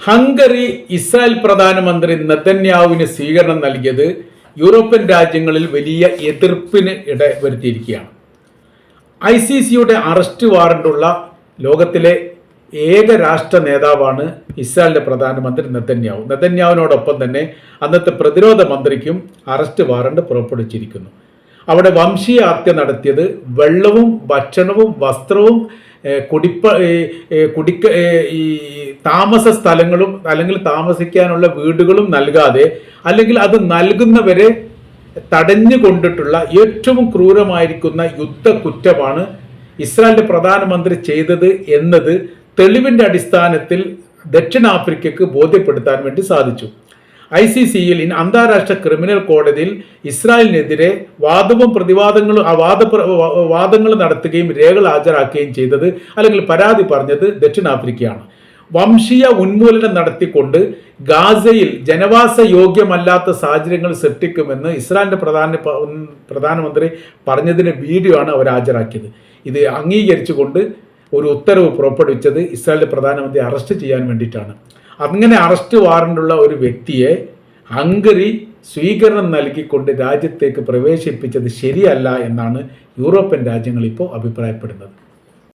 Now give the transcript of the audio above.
Hungary Israel പ്രധാനമന്ത്രി നെതന്യാഹുവിന് സ്വീകരണം നൽകിയത് യൂറോപ്യൻ രാജ്യങ്ങളിൽ വലിയ എതിർപ്പിന് ഇടവരുത്തിയിരിക്കുകയാണ്. ICCയുടെ അറസ്റ്റ് വാറണ്ടുള്ള ലോകത്തിലെ ഏക രാഷ്ട്ര നേതാവാണ് ഇസ്രായേലിന്റെ പ്രധാനമന്ത്രി നെതന്യാഹു. നെതന്യാഹുവിനോടൊപ്പം തന്നെ അന്നത്തെ പ്രതിരോധ മന്ത്രിക്കും അറസ്റ്റ് വാറണ്ട് പുറപ്പെടുവിച്ചിരിക്കുന്നു. അവിടെ വംശീയ ഹത്യ നടത്തിയത് വെള്ളവും ഭക്ഷണവും വസ്ത്രവും താമസ സ്ഥലങ്ങളും അല്ലെങ്കിൽ താമസിക്കാനുള്ള വീടുകളും നൽകാതെ അല്ലെങ്കിൽ അത് നൽകുന്നവരെ തടഞ്ഞു കൊണ്ടിട്ടുള്ള ഏറ്റവും ക്രൂരമായിരിക്കുന്ന യുദ്ധക്കുറ്റമാണ് ഇസ്രായേലിന്റെ പ്രധാനമന്ത്രി ചെയ്തത് എന്നത് തെളിവിന്റെ അടിസ്ഥാനത്തിൽ ദക്ഷിണാഫ്രിക്കയ്ക്ക് ബോധ്യപ്പെടുത്താൻ വേണ്ടി സാധിച്ചു. ICCയിൽ അന്താരാഷ്ട്ര ക്രിമിനൽ കോടതിയിൽ ഇസ്രായേലിനെതിരെ വാദവും പ്രതിവാദങ്ങളും വാദങ്ങൾ നടത്തുകയും രേഖകൾ ഹാജരാക്കുകയും ചെയ്തത് അല്ലെങ്കിൽ പരാതി പറഞ്ഞത് ദക്ഷിണാഫ്രിക്കയാണ്. വംശീയ ഉന്മൂലനം നടത്തിക്കൊണ്ട് ഗാസയിൽ ജനവാസ യോഗ്യമല്ലാത്ത സാഹചര്യങ്ങൾ സൃഷ്ടിക്കുമെന്ന് ഇസ്രായേലിന്റെ പ്രധാനമന്ത്രി പറഞ്ഞതിന്റെ വീഡിയോ ആണ് അവർ ഹാജരാക്കിയത്. ഇത് അംഗീകരിച്ചുകൊണ്ട് ഒരു ഉത്തരവ് പുറപ്പെടുവിച്ചത് ഇസ്രായേലിന്റെ പ്രധാനമന്ത്രി അറസ്റ്റ് ചെയ്യാൻ വേണ്ടിയിട്ടാണ്. അങ്ങനെ അറസ്റ്റ് വാറണ്ടുള്ള ഒരു വ്യക്തിയെ ഹംഗറി സ്വീകരണം നൽകിക്കൊണ്ട് രാജ്യത്തേക്ക് പ്രവേശിപ്പിച്ചത് ശരിയല്ല എന്നാണ് യൂറോപ്യൻ രാജ്യങ്ങൾ ഇപ്പോൾ അഭിപ്രായപ്പെടുന്നത്.